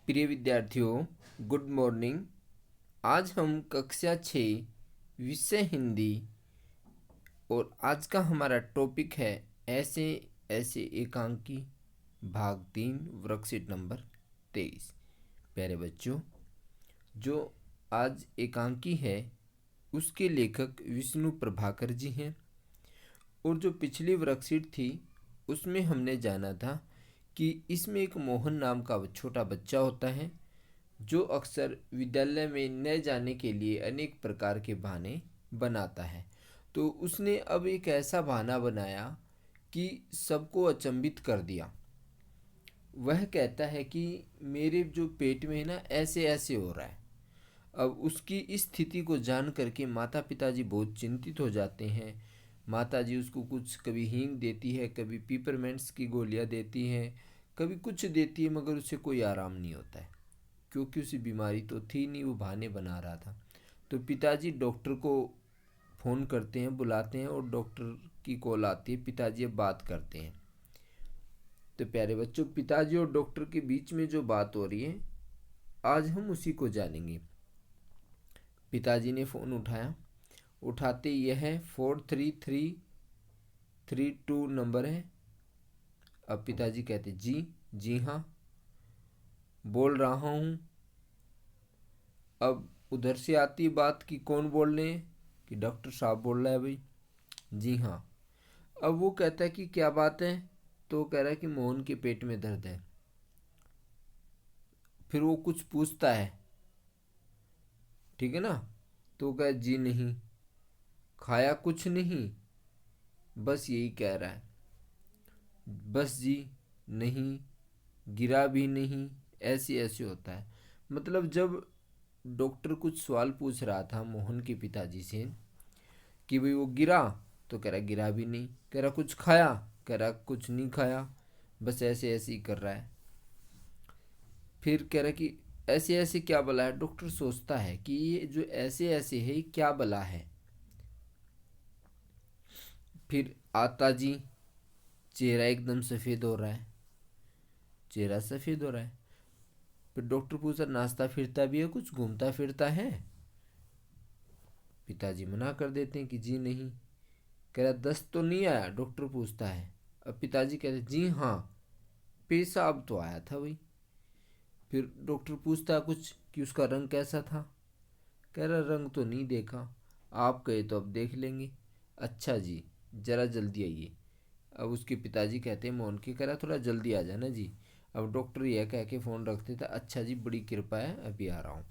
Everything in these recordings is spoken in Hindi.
प्रिय विद्यार्थियों, गुड मॉर्निंग। आज हम कक्षा 6 विषय हिंदी और आज का हमारा टॉपिक है ऐसे ऐसे एकांकी भाग 3 वर्कशीट नंबर 23। प्यारे बच्चों, जो आज एकांकी है उसके लेखक विष्णु प्रभाकर जी हैं और जो पिछली वर्कशीट थी उसमें हमने जाना था कि इसमें एक मोहन नाम का छोटा बच्चा होता है जो अक्सर विद्यालय में न जाने के लिए अनेक प्रकार के बहाने बनाता है। तो उसने अब एक ऐसा बहाना बनाया कि सबको अचंभित कर दिया। वह कहता है कि मेरे जो पेट में है ना ऐसे ऐसे हो रहा है। अब उसकी इस स्थिति को जान करके माता पिताजी बहुत चिंतित हो जाते हैं। माता जी उसको कुछ कभी हींग देती है, कभी पीपरमेंट्स की गोलियां देती हैं, कभी कुछ देती है, मगर उससे कोई आराम नहीं होता है क्योंकि उसे बीमारी तो थी नहीं, वो बहाने बना रहा था। तो पिताजी डॉक्टर को फ़ोन करते हैं, बुलाते हैं और डॉक्टर की कॉल आती है। पिताजी अब बात करते हैं। तो प्यारे बच्चों, पिताजी और डॉक्टर के बीच में जो बात हो रही है आज हम उसी को जानेंगे। पिताजी ने फ़ोन उठाया। उठाते यह है 43332 नंबर है। अब पिताजी कहते जी जी हाँ बोल रहा हूँ। अब उधर से आती बात कि कौन बोल रहे हैं, कि डॉक्टर साहब बोल रहा है भाई। जी हाँ। अब वो कहता है कि क्या बात है, तो कह रहा है कि मोहन के पेट में दर्द है। फिर वो कुछ पूछता है, ठीक है ना, तो कह जी नहीं, खाया कुछ नहीं, बस यही कह रहा है, बस जी नहीं, गिरा भी नहीं, ऐसे ऐसे होता है। मतलब जब डॉक्टर कुछ सवाल पूछ रहा था मोहन के पिताजी से कि भाई वो गिरा, तो कह रहा गिरा भी नहीं। कह रहा कुछ खाया, कह रहा कुछ नहीं खाया, बस ऐसे ऐसे ही कर रहा है। फिर कह रहा कि ऐसे ऐसे क्या बला है। डॉक्टर सोचता है कि ये जो ऐसे ऐसे है ये क्या बला है। फिर आता जी, चेहरा एकदम सफ़ेद हो रहा है, चेहरा सफ़ेद हो रहा है। फिर डॉक्टर पूछा नाश्ता फिरता भी है, कुछ घूमता फिरता है। पिताजी मना कर देते हैं कि जी नहीं। कह रहा दस्त तो नहीं आया, डॉक्टर पूछता है। अब पिताजी कहते जी हाँ, पेशाब तो आया था भाई। फिर डॉक्टर पूछता है कुछ कि उसका रंग कैसा था। कह रहा रंग तो नहीं देखा, आप कहे तो अब देख लेंगे। अच्छा जी, ज़रा जल्दी आइए। अब उसके पिताजी कहते हैं मोहन के, कह रहा थोड़ा जल्दी आ जाना जी। अब डॉक्टर यह कह के फ़ोन रखते थे, अच्छा जी बड़ी कृपा है, अभी आ रहा हूँ।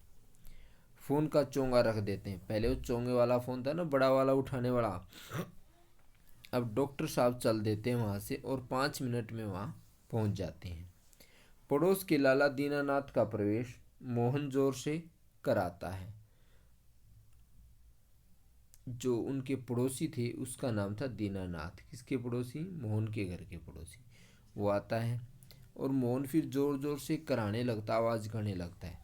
फ़ोन का चोंगा रख देते हैं। पहले वो चोंगे वाला फ़ोन था ना, बड़ा वाला उठाने वाला। अब डॉक्टर साहब चल देते हैं वहाँ से और 5 मिनट में वहाँ पहुँच जाते हैं। पड़ोस के लाला दीनानाथ का प्रवेश मोहन जोर से कराता है। जो उनके पड़ोसी थे उसका नाम था दीनानाथ। किसके पड़ोसी? मोहन के घर के पड़ोसी। वो आता है और मोहन फिर जोर जोर से कराने लगता, आवाज़ करने लगता है।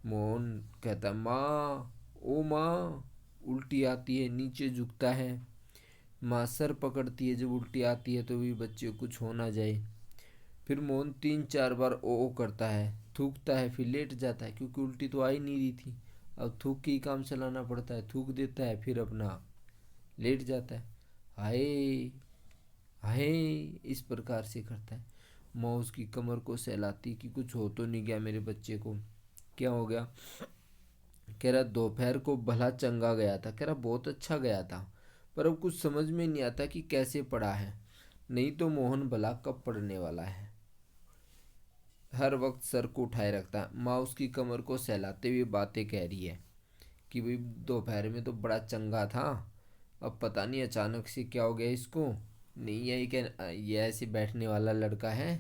मोहन कहता माँ, ओ माँ। उल्टी आती है, नीचे झुकता है। माँ सर पकड़ती है, जब उल्टी आती है तो भी बच्चे को कुछ हो ना जाए। फिर मोहन 3-4 बार ओ करता है, थूकता है, फिर लेट जाता है क्योंकि उल्टी तो आ ही नहीं रही थी। अब थूक के ही काम चलाना पड़ता है, थूक देता है फिर अपना लेट जाता है। हाय हाय, इस प्रकार से करता है। माँ उसकी कमर को सहलाती कि कुछ हो तो नहीं गया मेरे बच्चे को। क्या हो गया? कह रहा दोपहर को भला चंगा गया था। कह रहा बहुत अच्छा गया था, पर अब कुछ समझ में नहीं आता कि कैसे पड़ा है, नहीं तो मोहन भला कब पड़ने वाला है। हर वक्त सर को उठाए रखता है। माँ उसकी कमर को सहलाते हुए बातें कह रही है कि भाई दोपहर में तो बड़ा चंगा था, अब पता नहीं अचानक से क्या हो गया इसको। नहीं है ये ऐसे बैठने वाला लड़का है,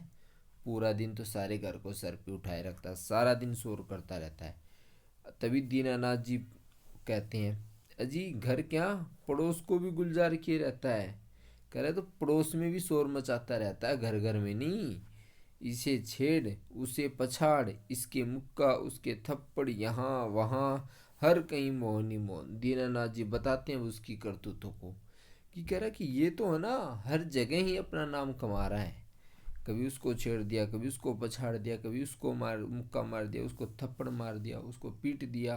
पूरा दिन तो सारे घर को सर पे उठाए रखता है, सारा दिन शोर करता रहता है। तभी दीनानाथ जी कहते हैं अजी घर क्या, पड़ोस को भी गुलजार किए रहता है। कह रहे तो पड़ोस में भी शोर मचाता रहता है, घर घर में नहीं। इसे छेड़, उसे पछाड़, इसके मुक्का उसके थप्पड़, यहाँ वहाँ हर कहीं मोहन ही मोहन। दीनानाथ जी बताते हैं उसकी करतूतों को कि कह रहा कि ये तो है ना हर जगह ही अपना नाम कमा रहा है। कभी उसको छेड़ दिया, कभी उसको पछाड़ दिया, कभी उसको मुक्का मार दिया, उसको थप्पड़ मार दिया, उसको पीट दिया।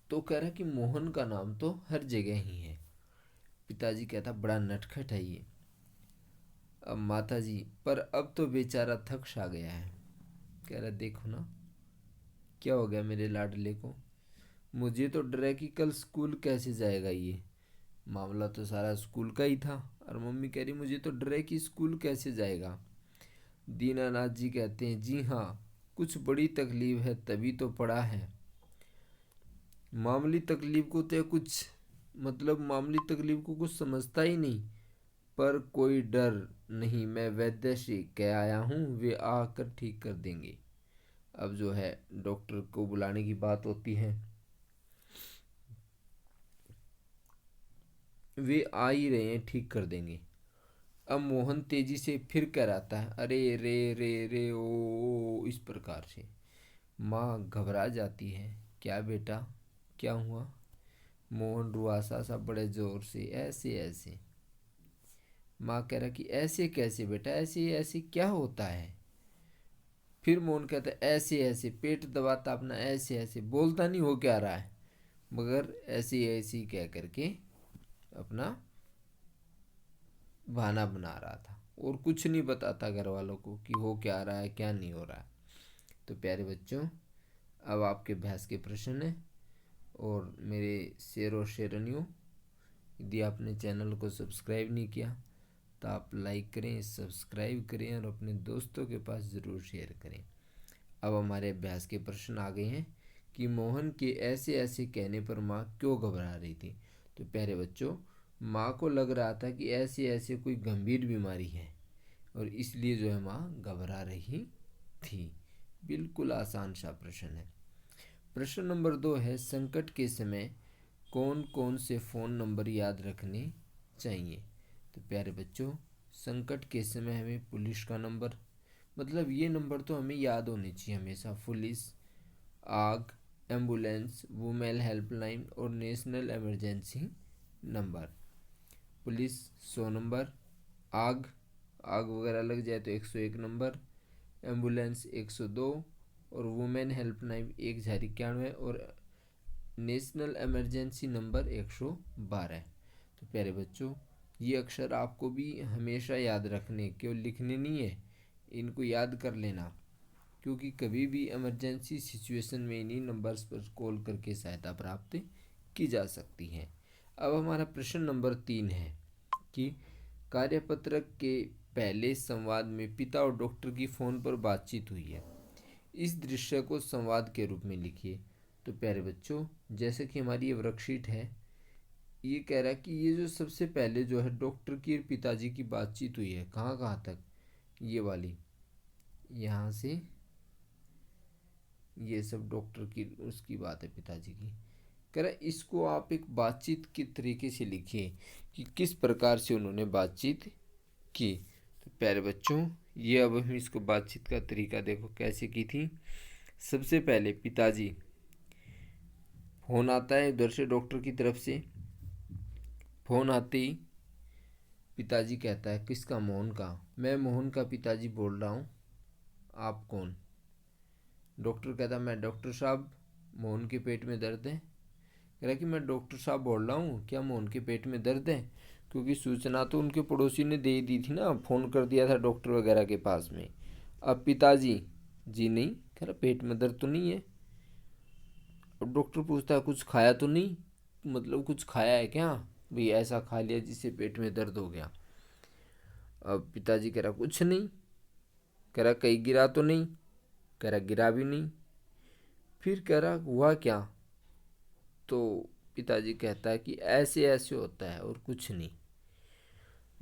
तो कह रहा कि मोहन का नाम तो हर जगह ही है। पिताजी कहता बड़ा नटखट है ये। अब माता जी, पर अब तो बेचारा थक सा गया है। कह रहा देखो ना क्या हो गया मेरे लाडले को, मुझे तो डर है कि कल स्कूल कैसे जाएगा ये। मामला तो सारा स्कूल का ही था, और मम्मी कह रही मुझे तो डर है कि स्कूल कैसे जाएगा। दीनानाथ जी कहते हैं जी हाँ, कुछ बड़ी तकलीफ है तभी तो पड़ा है। मामूली तकलीफ को तो कुछ मामूली तकलीफ को कुछ समझता ही नहीं। पर कोई डर नहीं, मैं वैद्य से कह आया हूँ, वे आकर ठीक कर देंगे। अब जो है डॉक्टर को बुलाने की बात होती है। वे आ ही रहे हैं, ठीक कर देंगे। अब मोहन तेजी से फिर कर आता है अरे रे रे रे ओ, इस प्रकार से। माँ घबरा जाती है। क्या बेटा, क्या हुआ? मोहन रुआसा सा बड़े जोर से ऐसे ऐसे। माँ कह रहा कि ऐसे कैसे बेटा, ऐसे ऐसे क्या होता है? फिर मोहन कहता है ऐसे ऐसे, पेट दबाता अपना, ऐसे ऐसे, बोलता नहीं हो क्या रहा है, मगर ऐसे ऐसे कह करके अपना बहाना बना रहा था, और कुछ नहीं बताता घर वालों को कि हो क्या रहा है क्या नहीं हो रहा है। तो प्यारे बच्चों, अब आपके अभ्यास के प्रश्न हैं। और मेरे शेर और शेरनियों, यदि आपने चैनल को सब्सक्राइब नहीं किया तो आप लाइक करें, सब्सक्राइब करें और अपने दोस्तों के पास ज़रूर शेयर करें। अब हमारे अभ्यास के प्रश्न आ गए हैं कि मोहन के ऐसे ऐसे कहने पर माँ क्यों घबरा रही थी। तो प्यारे बच्चों, माँ को लग रहा था कि ऐसे ऐसे कोई गंभीर बीमारी है, और इसलिए जो है माँ घबरा रही थी। बिल्कुल आसान सा प्रश्न है। प्रश्न नंबर 2 है, संकट के समय कौन कौन से फ़ोन नंबर याद रखने चाहिए। तो प्यारे बच्चों, संकट के समय हमें पुलिस का नंबर, ये नंबर तो हमें याद होने चाहिए हमेशा। पुलिस, आग, एम्बुलेंस, वुमेन हेल्पलाइन और national emergency number. Police 100 number, आग आग वगैरह लग जाए तो 101 नंबर, एम्बुलेंस 102 और वुमेन हेल्पलाइन 1091 और नेशनल इमरजेंसी नंबर 112। तो प्यारे बच्चों, ये अक्षर आपको भी हमेशा याद रखने, केवल लिखने नहीं है, इनको याद कर लेना, क्योंकि कभी भी इमरजेंसी सिचुएशन में इन्हीं नंबर्स पर कॉल करके सहायता प्राप्त की जा सकती है। अब हमारा प्रश्न नंबर 3 है कि कार्यपत्रक के पहले संवाद में पिता और डॉक्टर की फ़ोन पर बातचीत हुई है, इस दृश्य को संवाद के रूप में लिखिए। तो प्यारे बच्चों, जैसे कि हमारी ये वर्कशीट है, ये कह रहा है कि ये जो सबसे पहले जो है डॉक्टर की और पिताजी की बातचीत हुई है, कहाँ कहाँ तक, ये वाली, यहाँ से ये सब डॉक्टर की उसकी बात है, पिताजी की। कह रहा है इसको आप एक बातचीत के तरीके से लिखिए कि किस प्रकार से उन्होंने बातचीत की। तो प्यारे बच्चों, ये अब हम इसको बातचीत का तरीका देखो कैसे की थी। सबसे पहले पिताजी, फ़ोन आता है उधर से डॉक्टर की तरफ से। फ़ोन आते ही पिताजी कहता है किसका? मोहन का। मैं मोहन का पिताजी बोल रहा हूँ, आप कौन? डॉक्टर कहता मैं डॉक्टर साहब, मोहन के पेट में दर्द है। कह रहा कि मैं डॉक्टर साहब बोल रहा हूँ, क्या मोहन के पेट में दर्द है? क्योंकि सूचना तो उनके पड़ोसी ने दे दी थी ना, फ़ोन कर दिया था डॉक्टर वगैरह के पास में। अब पिताजी, जी नहीं। कह रहा पेट में दर्द तो नहीं है। अब डॉक्टर पूछता है कुछ खाया तो नहीं, कुछ खाया है क्या भाई, ऐसा खा लिया जिससे पेट में दर्द हो गया। अब पिताजी कह रहा कुछ नहीं। कह रहा कहीं गिरा तो नहीं? कह रहा गिरा भी नहीं। फिर कह रहा हुआ क्या? तो पिताजी कहता है कि ऐसे ऐसे होता है और कुछ नहीं।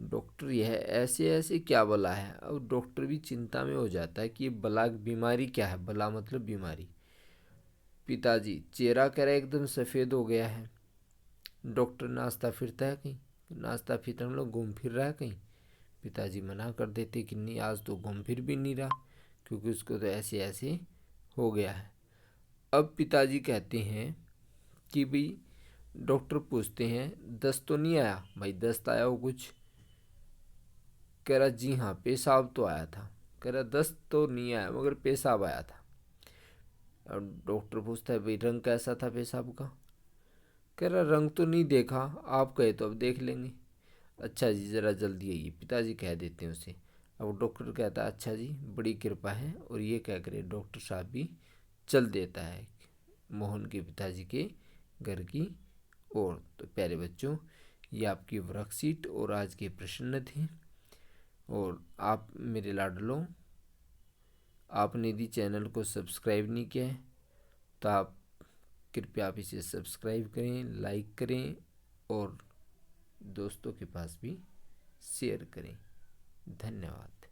डॉक्टर यह ऐसे ऐसे क्या बला है? और डॉक्टर भी चिंता में हो जाता है कि ये बला बीमारी क्या है, बला मतलब बीमारी। पिताजी, चेहरा कह रहा एकदम सफ़ेद हो गया है। डॉक्टर, नाश्ता फिरता है कहीं? नाश्ता फिरता घूम फिर रहा है कहीं? पिताजी मना कर देते कि नहीं, आज तो घूम फिर भी नहीं रहा, क्योंकि उसको तो ऐसे ऐसे हो गया है। अब पिताजी कहते हैं कि भाई, डॉक्टर पूछते हैं दस्त तो नहीं आया? भाई दस्त आया हो कुछ? कह रहा जी हाँ, पेशाब तो आया था। कह रहा दस्त तो नहीं आया मगर पेशाब आया था। और डॉक्टर पूछता है भाई रंग कैसा था पेशाब का? कह रहा रंग तो नहीं देखा, आप कहे तो अब देख लेंगे। अच्छा जी ज़रा जल्दी आइए, पिताजी कह देते हैं उसे। अब डॉक्टर कहता है अच्छा जी बड़ी कृपा है, और ये कह कर डॉक्टर साहब भी चल देता है मोहन के पिताजी के घर की ओर। तो प्यारे बच्चों, ये आपकी वर्कशीट और आज के प्रश्न थे। और आप मेरे लाडलो, आपने यदि चैनल को सब्सक्राइब नहीं किया है तो आप कृपया आप इसे सब्सक्राइब करें, लाइक करें और दोस्तों के पास भी शेयर करें। धन्यवाद।